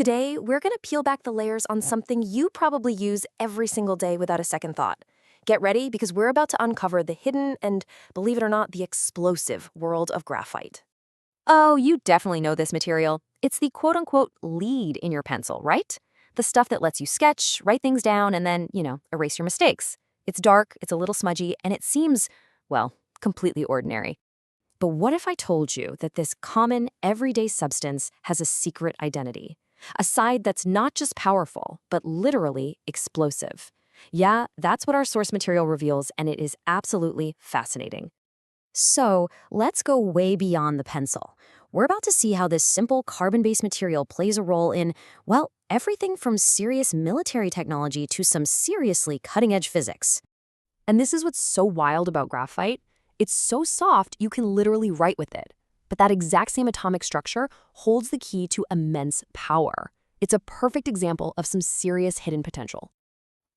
Today, we're going to peel back the layers on something you probably use every single day without a second thought. Get ready because we're about to uncover the hidden and, believe it or not, the explosive world of graphite. Oh, you definitely know this material. It's the quote-unquote lead in your pencil, right? The stuff that lets you sketch, write things down, and then, erase your mistakes. It's dark, it's a little smudgy, and it seems, well, completely ordinary. But what if I told you that this common, everyday substance has a secret identity? A side that's not just powerful, but literally explosive. Yeah, that's what our source material reveals, and it is absolutely fascinating. So, let's go way beyond the pencil. We're about to see how this simple carbon-based material plays a role in, well, everything from serious military technology to some seriously cutting-edge physics. And this is what's so wild about graphite. It's so soft, you can literally write with it. But that exact same atomic structure holds the key to immense power. It's a perfect example of some serious hidden potential.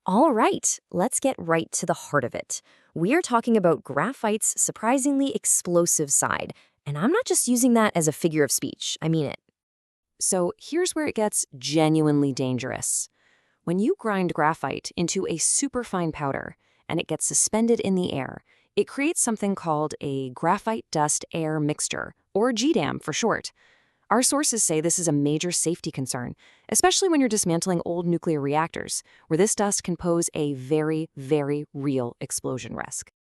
All right, let's get right to the heart of it. We are talking about graphite's surprisingly explosive side, and I'm not just using that as a figure of speech, I mean it. So here's where it gets genuinely dangerous. When you grind graphite into a superfine powder and it gets suspended in the air, it creates something called a graphite dust-air mixture, or GDAM for short. Our sources say this is a major safety concern, especially when you're dismantling old nuclear reactors, where this dust can pose a very, very real explosion risk.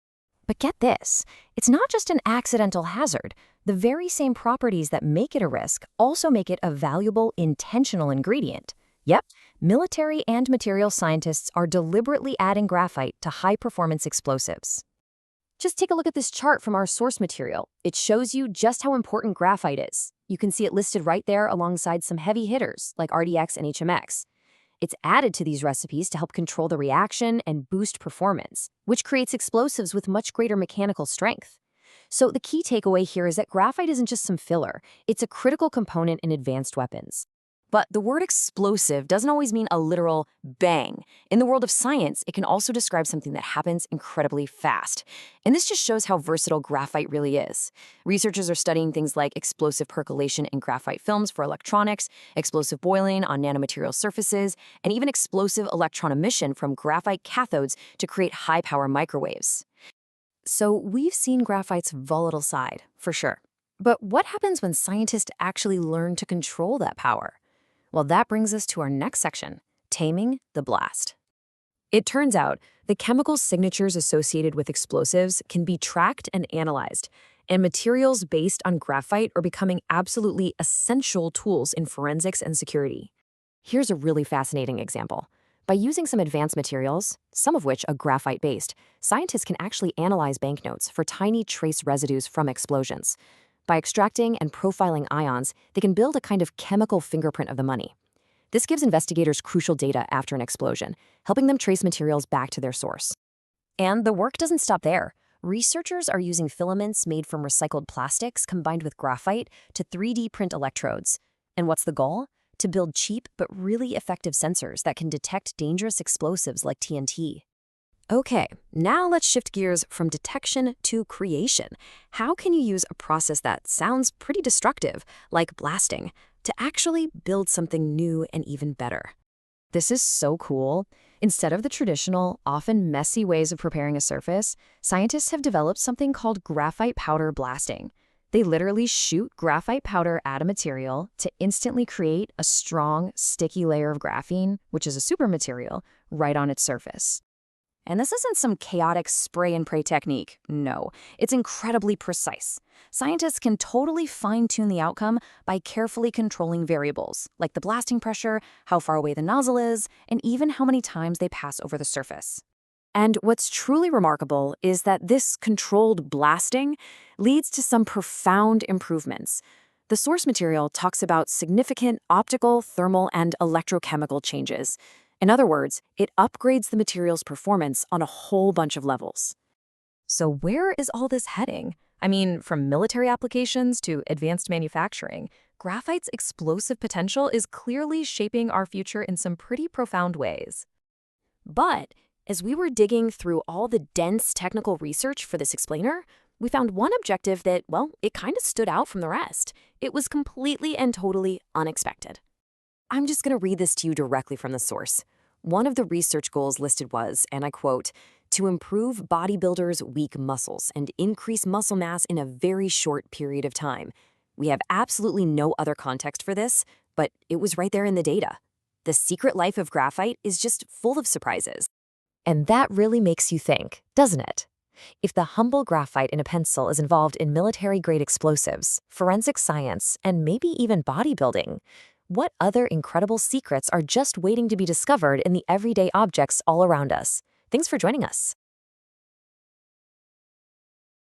But get this, it's not just an accidental hazard. The very same properties that make it a risk also make it a valuable, intentional ingredient. Yep, military and material scientists are deliberately adding graphite to high-performance explosives. Just take a look at this chart from our source material. It shows you just how important graphite is. You can see it listed right there alongside some heavy hitters like RDX and HMX. It's added to these recipes to help control the reaction and boost performance, which creates explosives with much greater mechanical strength. So the key takeaway here is that graphite isn't just some filler. It's a critical component in advanced weapons. But the word explosive doesn't always mean a literal bang. In the world of science, it can also describe something that happens incredibly fast. And this just shows how versatile graphite really is. Researchers are studying things like explosive percolation in graphite films for electronics, explosive boiling on nanomaterial surfaces, and even explosive electron emission from graphite cathodes to create high-power microwaves. So we've seen graphite's volatile side, for sure. But what happens when scientists actually learn to control that power? Well, that brings us to our next section, taming the blast. It turns out the chemical signatures associated with explosives can be tracked and analyzed, and materials based on graphite are becoming absolutely essential tools in forensics and security. Here's a really fascinating example. By using some advanced materials, some of which are graphite-based, scientists can actually analyze banknotes for tiny trace residues from explosions. By extracting and profiling ions, they can build a kind of chemical fingerprint of the money. This gives investigators crucial data after an explosion, helping them trace materials back to their source. And the work doesn't stop there. Researchers are using filaments made from recycled plastics combined with graphite to 3D print electrodes. And what's the goal? To build cheap but really effective sensors that can detect dangerous explosives like TNT. Okay, now let's shift gears from detection to creation. How can you use a process that sounds pretty destructive, like blasting, to actually build something new and even better? This is so cool. Instead of the traditional, often messy ways of preparing a surface, scientists have developed something called graphite powder blasting. They literally shoot graphite powder at a material to instantly create a strong, sticky layer of graphene, which is a supermaterial, right on its surface. And this isn't some chaotic spray and pray technique. No, it's incredibly precise. Scientists can totally fine-tune the outcome by carefully controlling variables, like the blasting pressure, how far away the nozzle is, and even how many times they pass over the surface. And what's truly remarkable is that this controlled blasting leads to some profound improvements. The source material talks about significant optical, thermal, and electrochemical changes. In other words, it upgrades the material's performance on a whole bunch of levels. So where is all this heading? I mean, from military applications to advanced manufacturing, graphite's explosive potential is clearly shaping our future in some pretty profound ways. But as we were digging through all the dense technical research for this explainer, we found one objective that, well, it kind of stood out from the rest. It was completely and totally unexpected. I'm just going to read this to you directly from the source. One of the research goals listed was, and I quote, to improve bodybuilders' weak muscles and increase muscle mass in a very short period of time. We have absolutely no other context for this, but it was right there in the data. The secret life of graphite is just full of surprises. And that really makes you think, doesn't it? If the humble graphite in a pencil is involved in military-grade explosives, forensic science, and maybe even bodybuilding, what other incredible secrets are just waiting to be discovered in the everyday objects all around us? Thanks for joining us.